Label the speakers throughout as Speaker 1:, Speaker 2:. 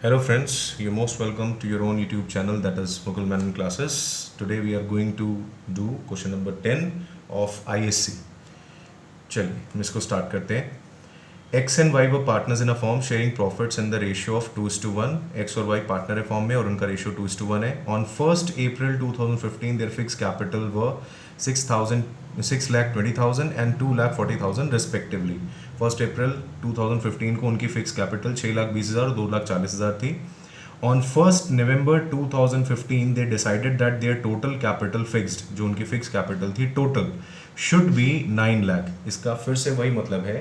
Speaker 1: Hello friends, you're most welcome to your own YouTube channel, that is Mughal Menon Classes. Today we are going to do question number 10 of ISC. चलिए हम इसको start करते हैं. X and Y were partners in a firm sharing profits in the ratio of 2:1. X और Y partner है form में और उनका रेशियो 2:1 है. On 1st April 2015 their fixed capital were 6,20,000 and 2,40,000 respectively. 1st April 2015 को उनकी फिक्स कैपिटल 6,20,000 और 2,40,000 थी. On 1st November 2015 they decided that their total capital fixed, जो उनकी फिक्स कैपिटल थी टोटल, should be 9 लाख. इसका फिर से वही मतलब है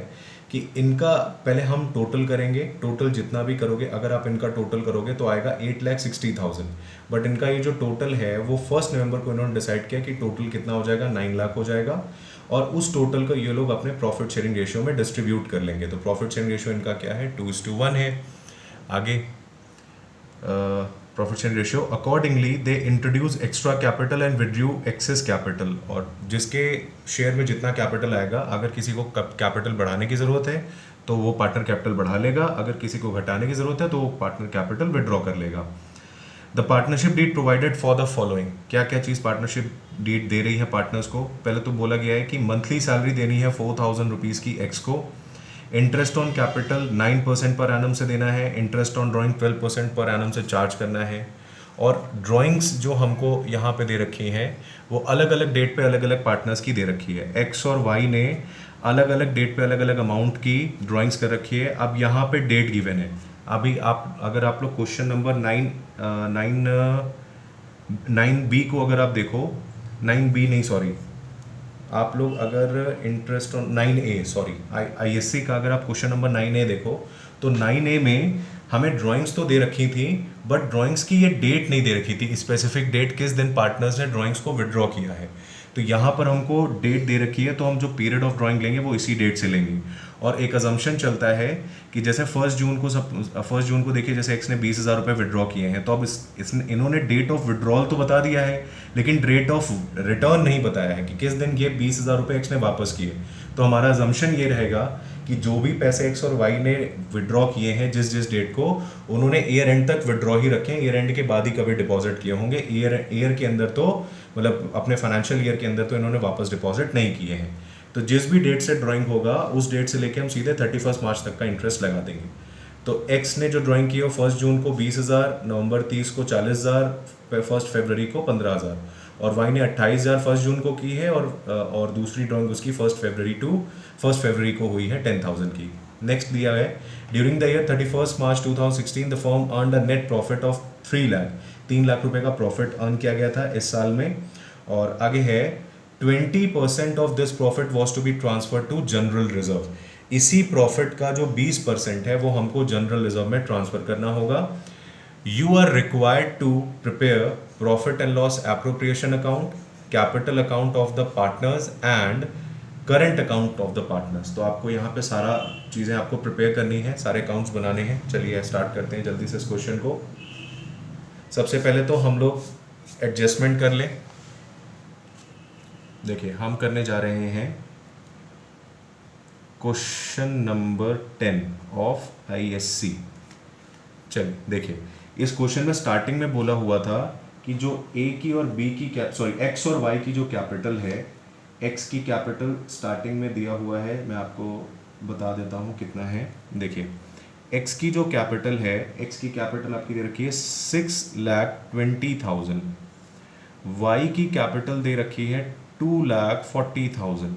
Speaker 1: कि इनका पहले हम टोटल करेंगे. टोटल जितना भी करोगे, अगर आप इनका टोटल करोगे तो आएगा 8,60,000. बट इनका ये जो टोटल है वो 1 नवंबर को इन्होंने डिसाइड किया कि टोटल कितना हो जाएगा, 9 लाख हो जाएगा. और उस टोटल को ये लोग अपने प्रॉफिट शेयरिंग रेशियो में डिस्ट्रीब्यूट कर लेंगे. तो प्रॉफिट शेयरिंग रेशियो इनका क्या है, 2:1 है. आगे profit sharing ratio accordingly they introduce extra capital and withdraw excess capital. और जिसके शेयर में जितना कैपिटल आएगा, अगर किसी को कैपिटल बढ़ाने की ज़रूरत है तो वो पार्टनर कैपिटल बढ़ा लेगा, अगर किसी को घटाने की ज़रूरत है तो वो पार्टनर कैपिटल विड्रॉ कर लेगा. The partnership deed provided for the following. क्या क्या चीज़ पार्टनरशिप डीड दे रही है पार्टनर्स को. पहले तो बोला गया है कि मंथली सैलरी देनी है 4,000 रुपीज़ की एक्स को. Interest on capital 9% per annum से देना है. Interest on drawing 12% per annum से चार्ज करना है. और ड्राइंग्स जो हमको यहाँ पे दे रखी हैं वो अलग अलग डेट पे अलग अलग पार्टनर्स की दे रखी है. एक्स और वाई ने अलग अलग डेट पे अलग अलग अमाउंट की ड्राइंग्स कर रखी है. अब यहाँ पे डेट गिवन है. अभी आप अगर आप लोग क्वेश्चन नंबर 9B को अगर आप देखो, 9B नहीं सॉरी, आप लोग अगर interest on 9A sorry ISC का अगर आप क्वेश्चन नंबर 9A देखो तो 9A में हमें ड्राइंग्स तो दे रखी थी, बट ड्राइंग्स की ये डेट नहीं दे रखी थी, स्पेसिफिक डेट किस दिन पार्टनर्स ने ड्राइंग्स को विड्रॉ किया है. तो यहाँ पर हमको डेट दे रखी है, तो हम जो पीरियड ऑफ ड्राइंग लेंगे वो इसी डेट से लेंगे. और एक अजम्पशन चलता है कि जैसे 1 जून को देखिए, जैसे एक्स ने 20,000 रुपये विड्रॉ किए हैं, तो अब इन्होंने डेट ऑफ विड्रॉल तो बता दिया है, लेकिन डेट ऑफ रिटर्न नहीं बताया है कि किस दिन ये 20,000 रुपये एक्स ने वापस किए. तो हमारा अजम्पशन ये रहेगा कि जो भी पैसे एक्स और वाई ने विड्रॉ किए हैं जिस डेट को, उन्होंने ईयर एंड तक विड्रॉ ही रखे हैं. ईयर एंड के बाद ही कभी डिपॉजिट किए होंगे. ईयर के अंदर तो मतलब अपने फाइनेंशियल ईयर के अंदर तो इन्होंने वापस डिपॉजिट नहीं किए हैं. तो जिस भी डेट से ड्राइंग होगा उस डेट से लेके हम सीधे 31 मार्च तक का इंटरेस्ट लगा देंगे. तो एक्स ने जो ड्राइंग की है 1 जून को 20,000, नवंबर 30 को 40,000, 1 फरवरी को 15,000. और वाई ने 28,000 1 जून को की है, और दूसरी ड्राइंग उसकी 1 फरवरी को हुई है 10,000 की. नेक्स्ट दिया है, during the year 31 March 2016 the firm earned a net profit of 3 lakh. 3 lakh रुपए का प्रॉफिट अर्न किया गया था इस साल में. और आगे है 20% of this profit was to be transfer to general reserve. इसी प्रॉफिट का जो 20% है वो हमको जनरल रिजर्व में ट्रांसफर करना होगा. You are required to prepare profit and loss appropriation account, capital account of the partners and current account of the partners. तो आपको यहाँ पे सारा चीज़ें आपको प्रिपेयर करनी है, सारे अकाउंट्स बनाने हैं. चलिए स्टार्ट करते हैं जल्दी से इस क्वेश्चन को. सबसे पहले तो हम लोग एडजस्टमेंट कर लें. देखिए हम करने जा रहे हैं क्वेश्चन नंबर 10 ऑफ ISC. चलिए देखिए, इस क्वेश्चन में स्टार्टिंग में बोला हुआ था कि जो A की और B की X और Y की जो कैपिटल है, X की कैपिटल स्टार्टिंग में दिया हुआ है, मैं आपको बता देता हूँ कितना है. देखिए X की जो कैपिटल है, X की कैपिटल आपकी दे रखी है 6,20,000. Y की कैपिटल दे रखी है 2,40,000.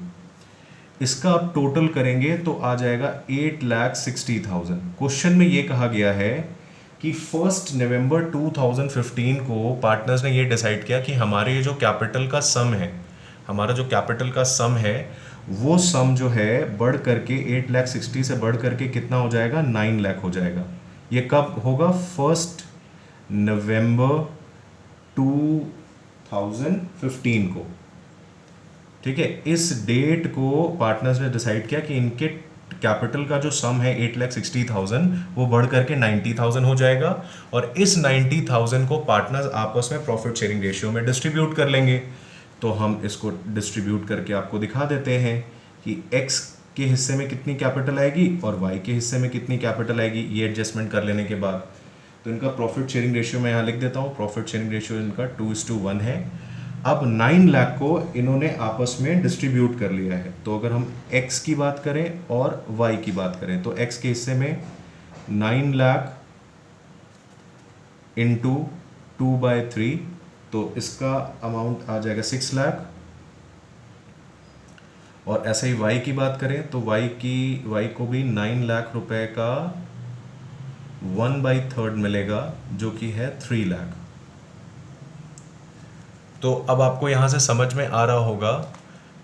Speaker 1: इसका आप टोटल करेंगे तो आ जाएगा 8,60,000. क्वेश्चन में ये कहा गया है कि 1 नवंबर 2015 को पार्टनर्स ने ये डिसाइड किया कि हमारे जो कैपिटल का सम है, हमारा जो कैपिटल का सम है वो सम जो है बढ़ करके 8,60,000 से बढ़ करके कितना हो जाएगा, 9 लाख हो जाएगा. ये कब होगा, 1 नवंबर 2015 को. ठीक है, इस डेट को पार्टनर्स ने डिसाइड किया कि इनके कैपिटल का जो सम है 8,60,000 वो बढ़ करके 90,000 हो जाएगा. और इस 90,000 को पार्टनर्स आपस में प्रॉफिट शेयरिंग रेशियो में डिस्ट्रीब्यूट कर लेंगे. तो हम इसको डिस्ट्रीब्यूट करके आपको दिखा देते हैं कि एक्स के हिस्से में कितनी कैपिटल आएगी और वाई के हिस्से में कितनी कैपिटल आएगी, ये एडजस्टमेंट कर लेने के बाद. तो इनका प्रॉफिट शेयरिंग रेशियो मैं यहाँ लिख देता हूँ, प्रॉफिट शेयरिंग रेशियो इनका 2:1 है। अब 9 लाख को इन्होंने आपस में डिस्ट्रीब्यूट कर लिया है। तो अगर हम x की बात करें और y की बात करें तो x के हिस्से में 9 लाख इंटू 2/3, तो इसका अमाउंट आ जाएगा 6 लाख। और ऐसे ही y की बात करें तो y को भी 9 लाख रुपए का 1/3 मिलेगा, जो कि है 3 लाख। तो अब आपको यहाँ से समझ में आ रहा होगा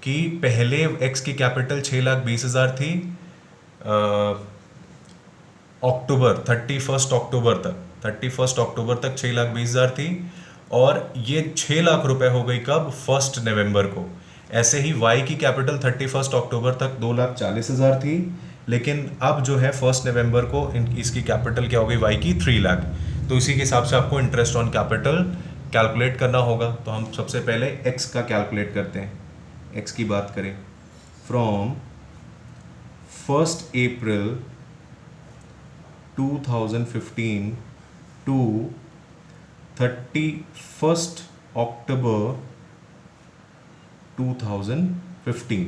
Speaker 1: कि पहले x की कैपिटल 6,20,000 थी अक्टूबर 31 अक्टूबर तक 6,20,000 थी, और ये 6 लाख रुपए हो गई कब? 1 नवंबर को। ऐसे ही y की कैपिटल 31 अक्टूबर तक 2,40,000 थी, लेकिन अब जो है 1 नवंबर को इसकी कैपिटल क्या हो गई y की? 3 लाख। तो इसी के हिसाब से आपको इंटरेस्ट ऑन कैपिटल कैलकुलेट करना होगा। तो हम सबसे पहले x का कैलकुलेट करते हैं। x की बात करें, फ्रॉम 1 अप्रैल 2015 टू 31 अक्टूबर 2015,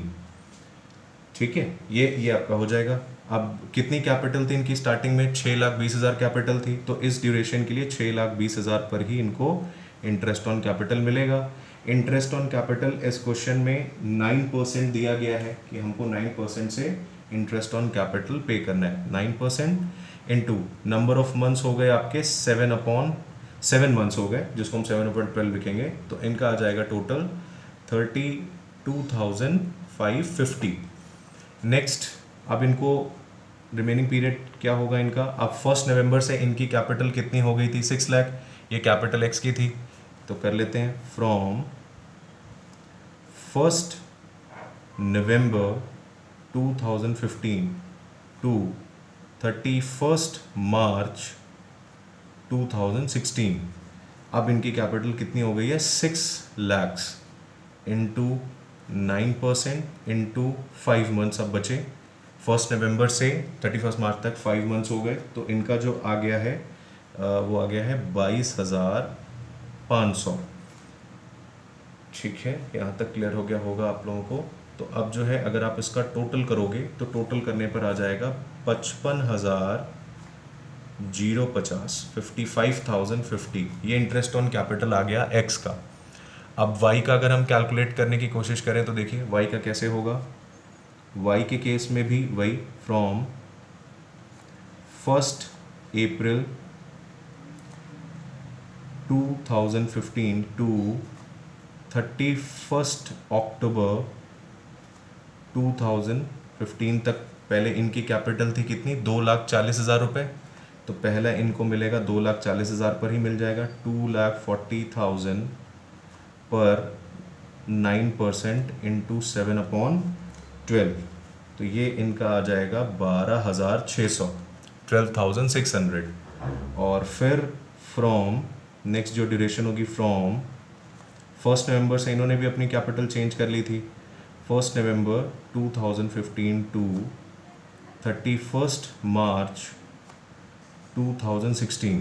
Speaker 1: ठीक है। ये आपका हो जाएगा। अब कितनी कैपिटल थी इनकी स्टार्टिंग में? 6,20,000 कैपिटल थी, तो इस ड्यूरेशन के लिए 6,20,000 पर ही इनको इंटरेस्ट ऑन कैपिटल मिलेगा। इंटरेस्ट ऑन कैपिटल इस क्वेश्चन में 9% दिया गया है कि हमको 9% से इंटरेस्ट ऑन कैपिटल पे करना है। 9% इंटू नंबर ऑफ मंथ्स हो गए आपके 7 मंथ्स हो गए, जिसको हम 7/12 लिखेंगे। तो इनका आ जाएगा टोटल 32,550। नेक्स्ट, अब इनको रिमेनिंग पीरियड क्या होगा इनका? अब 1 नवंबर से इनकी कैपिटल कितनी हो गई थी? 6 लाख। ये कैपिटल एक्स की थी, तो कर लेते हैं फ्रॉम 1 नवंबर 2015 टू 31 मार्च 2016। अब इनकी कैपिटल कितनी हो गई है? 6 लैक्स इंटू 9% इंटू 5 मंथ्स अब बचे। 1 नवंबर से 31 मार्च तक 5 मंथ्स हो गए, तो इनका जो आ गया है वो आ गया है 22,500। ठीक है, यहाँ तक क्लियर हो गया होगा आप लोगों को। तो अब जो है अगर आप इसका टोटल करोगे तो टोटल करने पर आ जाएगा 55,050 ये इंटरेस्ट ऑन कैपिटल आ गया एक्स का। अब y का अगर हम कैलकुलेट करने की कोशिश करें तो देखिए y का कैसे होगा। y के केस में भी वही, फ्रॉम 1 अप्रैल 2015 टू 31 अक्टूबर 2015 तक पहले इनकी कैपिटल थी कितनी? 2,40,000 रुपये। तो पहला इनको मिलेगा 2,40,000 पर ही मिल जाएगा। 2,40,000 पर 9% इंटू 7/12, तो ये इनका आ जाएगा 12,600, 12,600। और फिर फ्रॉम नेक्स्ट जो ड्यूरेशन होगी, फ्रॉम 1 नवंबर से इन्होंने भी अपनी कैपिटल चेंज कर ली थी। 1 नवंबर 2015 टू 31 मार्च 2016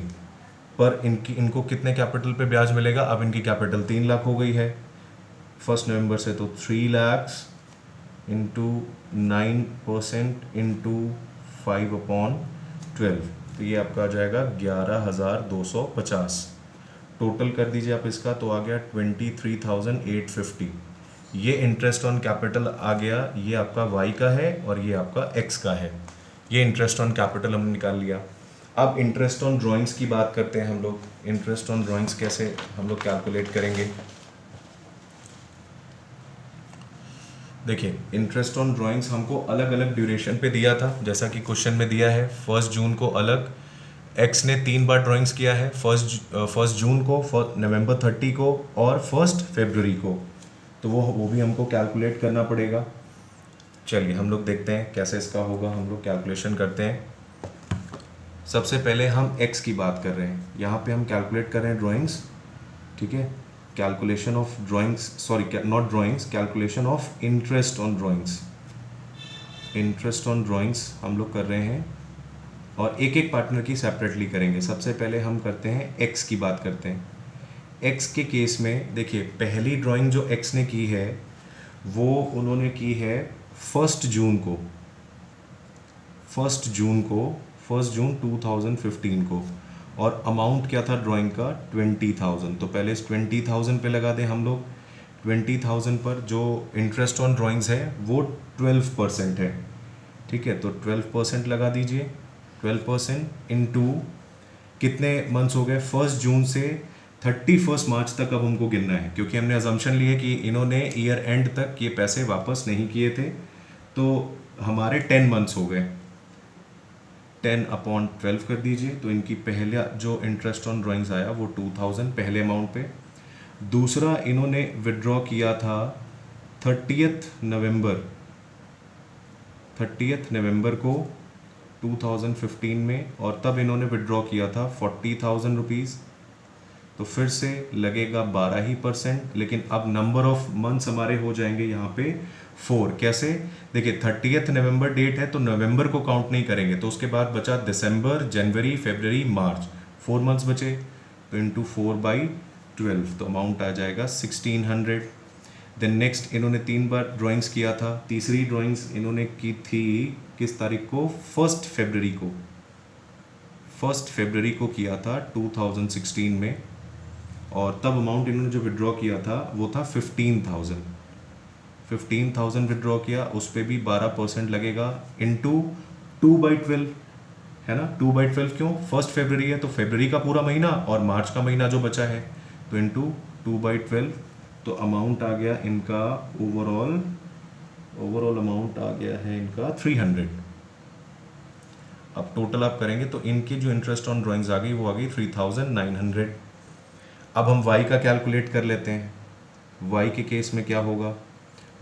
Speaker 1: पर इनको कितने कैपिटल पे ब्याज मिलेगा? अब इनकी कैपिटल 3 लाख हो गई है 1 नवंबर से, तो 3 लाख इंटू 9% इंटू 5/12, तो ये आपका आ जाएगा 11,250। टोटल कर दीजिए आप इसका, तो आ गया 23,850। ये इंटरेस्ट ऑन कैपिटल आ गया, ये आपका y का है और ये आपका x का है। ये इंटरेस्ट ऑन कैपिटल हमने निकाल लिया। अब इंटरेस्ट ऑन ड्राइंग्स की बात करते हैं हम लोग। इंटरेस्ट ऑन ड्राइंग्स कैसे हम लोग कैलकुलेट करेंगे? देखिए, इंटरेस्ट ऑन ड्राइंग्स हमको अलग अलग ड्यूरेशन पे दिया था, जैसा कि क्वेश्चन में दिया है। 1 जून को अलग, एक्स ने 3 बार ड्राइंग्स किया है, 1 जून को, नवंबर 30 को और 1 फरवरी को। तो वो भी हमको कैलकुलेट करना पड़ेगा। चलिए हम लोग देखते हैं कैसे इसका होगा। हम लोग कैलकुलेशन करते हैं। सबसे पहले हम एक्स की बात कर रहे हैं, यहाँ पे हम कैलकुलेट कर रहे हैं ड्राइंग्स, ठीक है। Calculation of drawings, sorry not drawings, calculation of interest on drawings. Interest on drawings हम लोग कर रहे हैं और एक एक पार्टनर की सेपरेटली करेंगे। सबसे पहले हम करते हैं एक्स की बात करते हैं। एक्स के केस में देखिए, पहली ड्राइंग जो एक्स ने की है वो उन्होंने की है 1 जून को, 1 जून को, 1 जून 2015 को। और अमाउंट क्या था ड्राइंग का? 20,000। तो पहले इस 20,000 पे लगा दें हम लोग। 20,000 पर जो इंटरेस्ट ऑन ड्राइंग्स है वो 12% है, ठीक है। तो 12% लगा दीजिए। 12% इंटू कितने मंथ्स हो गए? 1 जून से 31 मार्च तक अब हमको गिनना है, क्योंकि हमने अजम्पशन लिए कि इन्होंने ईयर एंड तक ये पैसे वापस नहीं किए थे। तो हमारे 10 मंथ्स हो गए। 10/12 कर दीजिए। तो इनकी पहला जो इंटरेस्ट ऑन ड्राइंग्स आया वो 2,000 पहले अमाउंट पे। दूसरा इन्होंने विड्रॉ किया था 30 नवंबर, 30 नवंबर को 2015 में, और तब इन्होंने विड्रॉ किया था 40,000 रुपीज़। तो फिर से लगेगा 12%, लेकिन अब नंबर ऑफ मंथ्स हमारे हो जाएंगे यहाँ पे 4। कैसे? देखिए 30 नवंबर डेट है तो नवंबर को काउंट नहीं करेंगे, तो उसके बाद बचा दिसंबर, जनवरी, फरवरी, मार्च, 4 मंथ्स बचे। तो इंटू 4/12 तो अमाउंट आ जाएगा 1600। देन नेक्स्ट इन्होंने 3 बार ड्राइंग्स किया था। तीसरी ड्राइंग्स इन्होंने की थी किस तारीख को? 1 फरवरी को, 1 फरवरी को किया था 2016 में। और तब अमाउंट इन्होंने जो विड्रॉ किया था वो था 15,000। 15,000 विड्रॉ किया, उस पर भी 12% लगेगा इंटू 2/12, है ना। 2/12 क्यों? 1 फरवरी है तो फरवरी का पूरा महीना और मार्च का महीना जो बचा है, तो इंटू 2/12। तो अमाउंट आ गया इनका ओवरऑल अमाउंट आ गया है इनका 300। अब टोटल आप करेंगे तो इनकी जो इंटरेस्ट ऑन ड्राइंग्स आ गई वो आ गई 3,900। अब हम y का कैलकुलेट कर लेते हैं। y के केस में क्या होगा?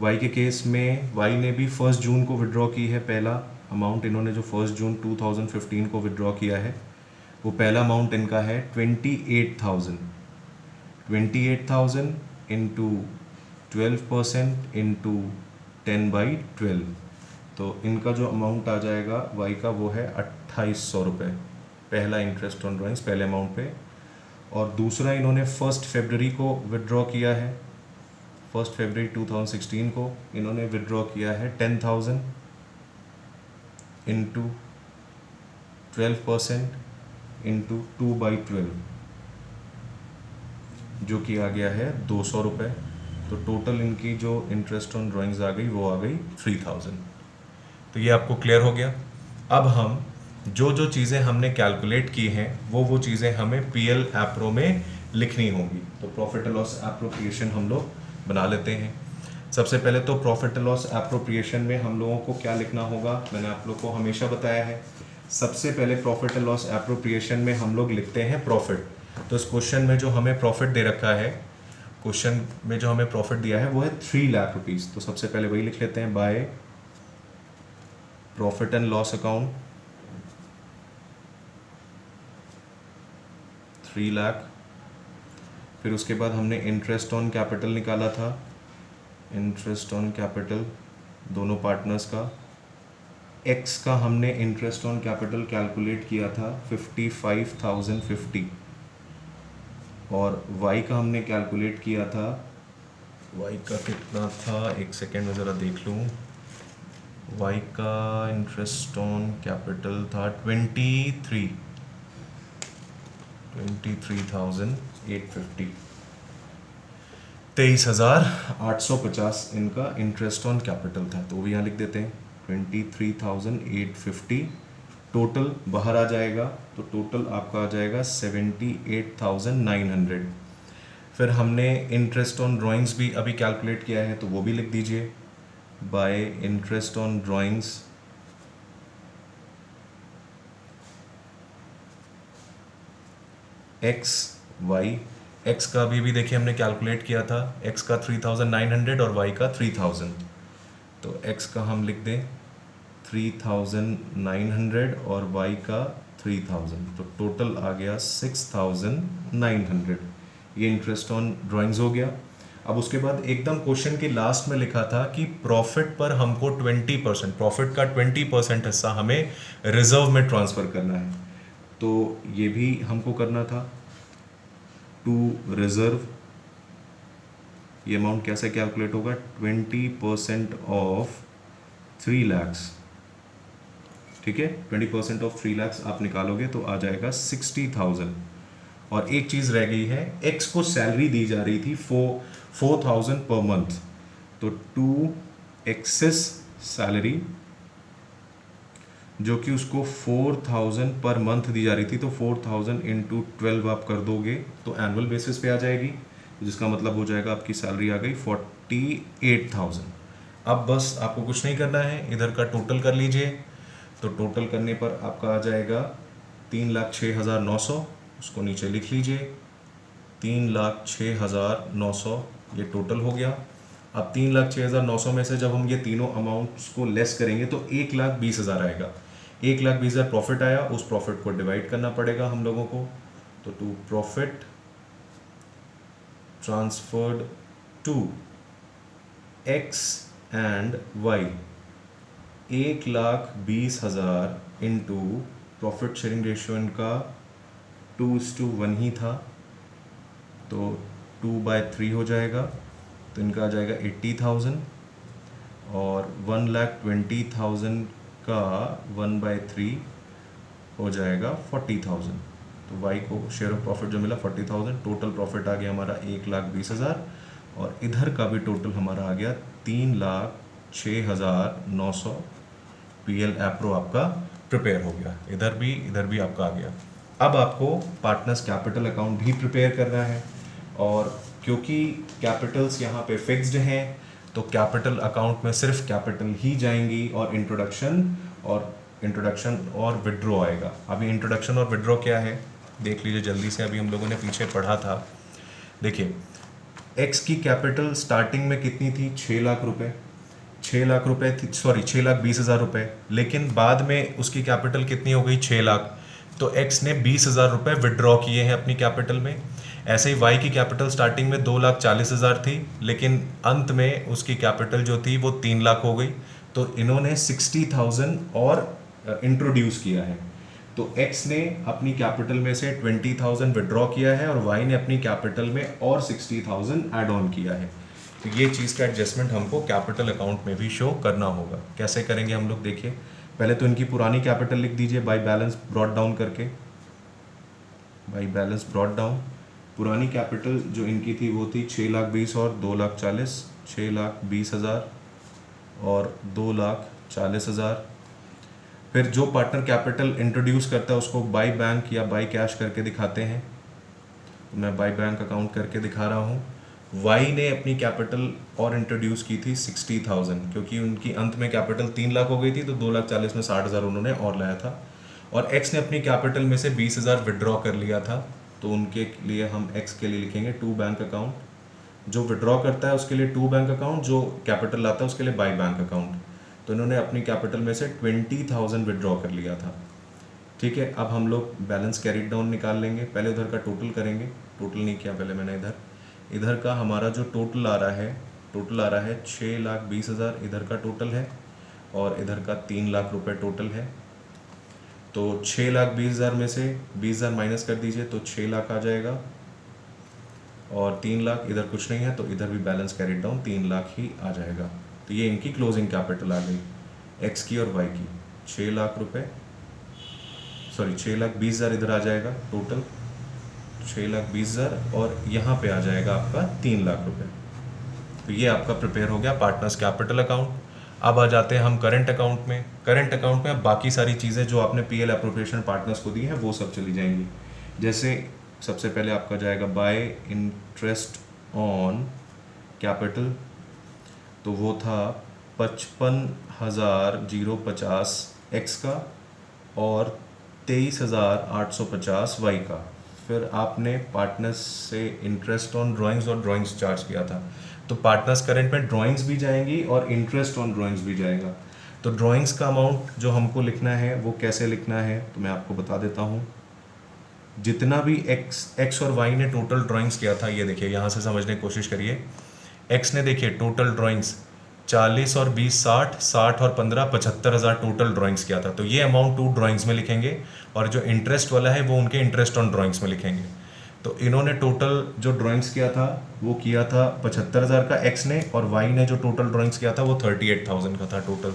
Speaker 1: y के केस में y ने भी 1 जून को विड्रॉ की है। पहला अमाउंट इन्होंने जो 1 जून 2015 को विड्रॉ किया है वो पहला अमाउंट इनका है 28,000। 28,000 इंटू 12% इंटू 10/12, तो इनका जो अमाउंट आ जाएगा y का वो है 2,800 रुपये, पहला इंटरेस्ट ऑन ड्राइंग्स पहले अमाउंट पे। और दूसरा इन्होंने 1 फरवरी को विड्रॉ किया है, 1 फरवरी 2016 को इन्होंने विड्रॉ किया है 10,000 इंटू 12% इंटू 2/12, जो कि आ गया है 200 रुपये। तो टोटल इनकी जो इंटरेस्ट ऑन ड्राइंग्स आ गई वो आ गई 3,000। तो ये आपको क्लियर हो गया। अब हम जो जो चीज़ें हमने कैलकुलेट की हैं वो चीज़ें हमें पीएल एप्रो में लिखनी होंगी। तो प्रॉफिट एंड लॉस एप्रोप्रिएशन हम लोग बना लेते हैं। सबसे पहले तो प्रॉफिट एंड लॉस एप्रोप्रिएशन में हम लोगों को क्या लिखना होगा, मैंने आप लोग को हमेशा बताया है। सबसे पहले प्रॉफिट एंड लॉस एप्रोप्रिएशन में हम लोग लिखते हैं प्रॉफिट। तो इस क्वेश्चन में जो हमें प्रॉफिट दे रखा है, क्वेश्चन में जो हमें प्रॉफिट दिया है वो है 3 लाख रुपीज़। तो सबसे पहले वही लिख लेते हैं, by profit and loss account 3 lakh. फिर उसके बाद हमने इंटरेस्ट ऑन कैपिटल निकाला था, इंटरेस्ट ऑन कैपिटल दोनों पार्टनर्स का। एक्स का हमने इंटरेस्ट ऑन कैपिटल कैलकुलेट किया था 55,050, और वाई का हमने कैलकुलेट किया था, वाई का कितना था, एक सेकेंड में ज़रा देख लूँ। वाई का इंटरेस्ट ऑन कैपिटल था 23,850, 23,850 इनका इंटरेस्ट ऑन कैपिटल था। तो वो यहाँ लिख देते हैं 23,850। टोटल बाहर आ जाएगा, तो टोटल आपका आ जाएगा 78,900। फिर हमने इंटरेस्ट ऑन ड्राइंग्स भी अभी कैलकुलेट किया है, तो वो भी लिख दीजिए, by interest on drawings X Y. X का भी देखिए हमने कैलकुलेट किया था, एक्स का 3,900 और वाई का 3,000। तो एक्स का हम लिख दें 3,900 और वाई का 3,000, तो टोटल आ गया 6,900। ये इंटरेस्ट ऑन ड्राइंग्स हो गया। अब उसके बाद एकदम क्वेश्चन के लास्ट में लिखा था कि प्रॉफिट पर हमको 20%, प्रॉफिट का 20% हिस्सा हमें रिजर्व में ट्रांसफ़र करना है, तो ये भी हमको करना था। टू रिजर्व, ये अमाउंट कैसे कैलकुलेट होगा, 20% ऑफ 3 lakhs, ठीक है, 20% ऑफ 3 lakhs आप निकालोगे तो आ जाएगा 60,000। और एक चीज़ रह गई है, एक्स को सैलरी दी जा रही थी 4,000 पर मंथ, तो 2 एक्सेस सैलरी जो कि उसको 4,000 पर मंथ दी जा रही थी, तो 4,000 इंटू 12 आप कर दोगे तो एनुअल बेसिस पे आ जाएगी, जिसका मतलब हो जाएगा आपकी सैलरी आ गई 48,000। अब बस आपको कुछ नहीं करना है, इधर का टोटल कर लीजिए, तो टोटल करने पर आपका आ जाएगा 3,06,900, उसको नीचे लिख लीजिए, 3,06,900 ये टोटल हो गया। अब 3,06,900 में से जब हम ये तीनों अमाउंट्स को लेस करेंगे तो 1,20,000 आएगा। 1,20,000 प्रॉफिट आया, उस प्रॉफिट को डिवाइड करना पड़ेगा हम लोगों को, तो to profit transferred to X and Y, 1,20,000 into profit sharing ratio इनका 2:1 ही था, तो 2/3 हो जाएगा, तो इनका आ जाएगा 80,000, और 1,20,000 का 1/3 हो जाएगा 40,000, तो वाई को शेयर ऑफ प्रॉफिट जो मिला 40,000, टोटल प्रॉफिट आ गया हमारा 1,20,000, और इधर का भी टोटल हमारा आ गया 3,06,900। पीएल एप्रो आपका प्रिपेयर हो गया, इधर भी आपका आ गया। अब आपको पार्टनर्स कैपिटल अकाउंट भी प्रिपेयर करना है, और क्योंकि कैपिटल्स यहाँ पे फिक्स्ड हैं तो कैपिटल अकाउंट में सिर्फ कैपिटल ही जाएंगी, और इंट्रोडक्शन और विड्रॉ आएगा। अभी इंट्रोडक्शन और विड्रॉ क्या है देख लीजिए जल्दी से, अभी हम लोगों ने पीछे पढ़ा था। देखिए, एक्स की कैपिटल स्टार्टिंग में कितनी थी, 6 लाख रुपए, 6 लाख रुपए थी, सॉरी 6,20,000 रुपए, लेकिन बाद में उसकी कैपिटल कितनी हो गई, 6 लाख, तो एक्स ने 20,000 रुपये विड्रॉ किए हैं अपनी कैपिटल में। ऐसे ही वाई की कैपिटल स्टार्टिंग में 2,40,000 थी, लेकिन अंत में उसकी कैपिटल जो थी वो 3 लाख हो गई, तो इन्होंने 60,000 और इंट्रोड्यूस किया है। तो एक्स ने अपनी कैपिटल में से 20,000 विड्रॉ किया है, और वाई ने अपनी कैपिटल में और 60,000 ऐड ऑन किया है। तो ये चीज़ का एडजस्टमेंट हमको कैपिटल अकाउंट में भी शो करना होगा। कैसे करेंगे हम लोग, देखिए पहले तो इनकी पुरानी कैपिटल लिख दीजिए बाय बैलेंस ब्रॉट डाउन करके, बाय बैलेंस ब्रॉट डाउन। पुरानी कैपिटल जो इनकी थी वो थी 6,20,000 और 2,40,000, 6,20,000 और 2,40,000। फिर जो पार्टनर कैपिटल इंट्रोड्यूस करता है उसको बाय बैंक या बाय कैश करके दिखाते हैं, तो मैं बाय बैंक अकाउंट करके दिखा रहा हूँ। वाई ने अपनी कैपिटल और इंट्रोड्यूस की थी 60,000, क्योंकि उनकी अंत में कैपिटल 3 लाख हो गई थी, तो 2,40,000 में 60,000 उन्होंने और लाया था, और एक्स ने अपनी कैपिटल में से 20,000 विड्रॉ कर लिया था, तो उनके लिए हम एक्स के लिए लिखेंगे टू बैंक अकाउंट, जो विड्रॉ करता है उसके लिए टू बैंक अकाउंट, जो कैपिटल लाता है उसके लिए बाय बैंक अकाउंट। तो इन्होंने अपनी कैपिटल में से 20,000 विड्रॉ कर लिया था, ठीक है। अब हम लोग बैलेंस कैरिड डाउन निकाल लेंगे, पहले उधर का टोटल करेंगे, टोटल नहीं किया पहले मैंने, इधर का हमारा जो टोटल आ रहा है, 6,20,000 इधर का टोटल है, और इधर का 3 लाख रुपए टोटल है। तो 6,20,000 में से 20,000 माइनस कर दीजिए तो 6 लाख आ जाएगा, और 3 लाख इधर कुछ नहीं है, तो इधर भी बैलेंस कैरिड डाउन 3 लाख ही आ जाएगा। तो ये इनकी क्लोजिंग कैपिटल आ गई, एक्स की और वाई की, 6 लाख रुपए, सॉरी 6,20,000 इधर आ जाएगा टोटल, 6,20,000, और यहाँ पे आ जाएगा आपका 3 लाख रुपए। तो ये आपका प्रिपेयर हो गया पार्टनर्स कैपिटल अकाउंट। अब आ जाते हैं हम करंट अकाउंट में। करंट अकाउंट में अब बाकी सारी चीज़ें जो आपने पीएल एप्रोप्रिएशन पार्टनर्स को दी हैं वो सब चली जाएंगी। जैसे सबसे पहले आपका जाएगा बाय इंटरेस्ट ऑन कैपिटल, तो वो था 55,050 एक्स का और 23,850 वाई का। फिर आपने पार्टनर्स से इंटरेस्ट ऑन ड्राइंग्स और ड्राइंग्स चार्ज किया था, तो पार्टनर्स करंट में ड्राइंग्स भी जाएंगी और इंटरेस्ट ऑन ड्राइंग्स भी जाएगा। तो ड्राइंग्स का अमाउंट जो हमको लिखना है वो कैसे लिखना है तो मैं आपको बता देता हूँ। जितना भी एक्स और वाई ने टोटल ड्राइंग्स किया था, ये देखिए यहाँ से समझने की कोशिश करिए। एक्स ने देखिए टोटल ड्राइंग्स 40 और 20 60, 60 और 15 75,000 टोटल ड्राइंग्स किया था। तो ये अमाउंट टू ड्राइंग्स में लिखेंगे और जो इंटरेस्ट वाला है वो उनके इंटरेस्ट ऑन ड्राइंग्स में लिखेंगे। तो इन्होंने टोटल जो ड्राइंग्स किया था वो किया था 75,000 का एक्स ने, और वाई ने जो टोटल ड्राइंग्स किया था वो 38,000 का था टोटल।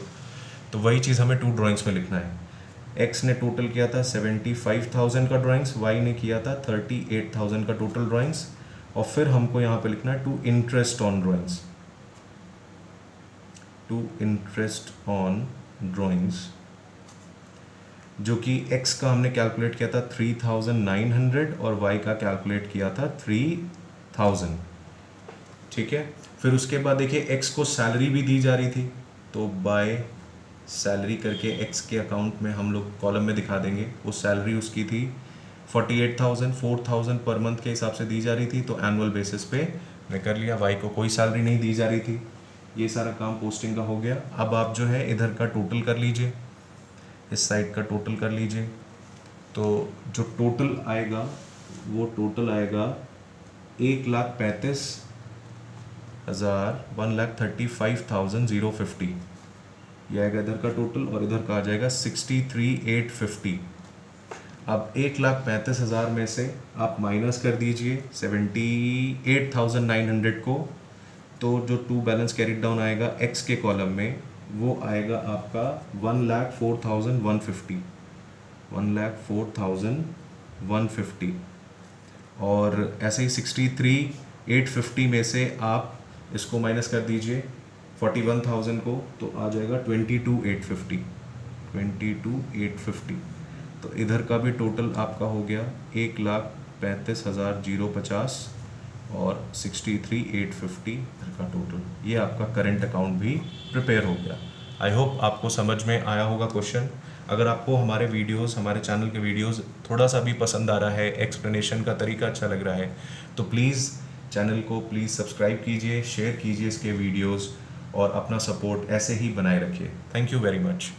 Speaker 1: तो वही चीज़ हमें टू ड्राइंग्स में लिखना है। एक्स ने टोटल किया था 75,000 का ड्राइंग्स, वाई ने किया था 38,000 का टोटल ड्राइंग्स, और फिर हमको यहाँ पे लिखना है to interest on drawings, to interest on drawings, जो कि x का हमने कैलकुलेट किया था 3,900 और y का कैलकुलेट किया था 3,000। ठीक है, फिर उसके बाद देखिए x को सैलरी भी दी जा रही थी, तो बाय सैलरी करके x के अकाउंट में हम लोग कॉलम में दिखा देंगे। वो सैलरी उसकी थी 48,000, 4,000 पर मंथ के हिसाब से दी जा रही थी, तो एनुअल बेसिस पे मैं कर लिया। y को कोई सैलरी नहीं दी जा रही थी। ये सारा काम पोस्टिंग का हो गया। अब आप जो है इधर का टोटल कर लीजिए, इस साइड का टोटल कर लीजिए। तो जो टोटल आएगा वो टोटल आएगा 1,35,000, 1,35,050। ये आएगा इधर का टोटल, और इधर का आ जाएगा 63,850। अब 1,35,000 में से आप माइनस कर दीजिए 78,900 को, तो जो टू बैलेंस कैरिड डाउन आएगा एक्स के कॉलम में वो आएगा आपका 1,04,150, 1,04,150। और ऐसे ही 63,850 में से आप इसको माइनस कर दीजिए 41,000 को, तो आ जाएगा 22,850, 22,850। तो इधर का भी टोटल आपका हो गया 1,35,050 और 63,850 इधर का टोटल। ये आपका करंट अकाउंट भी प्रिपेयर हो गया। आई होप आपको समझ में आया होगा क्वेश्चन। अगर आपको हमारे वीडियोस, हमारे चैनल के वीडियोस थोड़ा सा भी पसंद आ रहा है, एक्सप्लेनेशन का तरीका अच्छा लग रहा है, तो प्लीज़ चैनल को प्लीज़ सब्सक्राइब कीजिए, शेयर कीजिए इसके वीडियोस, और अपना सपोर्ट ऐसे ही बनाए रखिए। Thank you very much.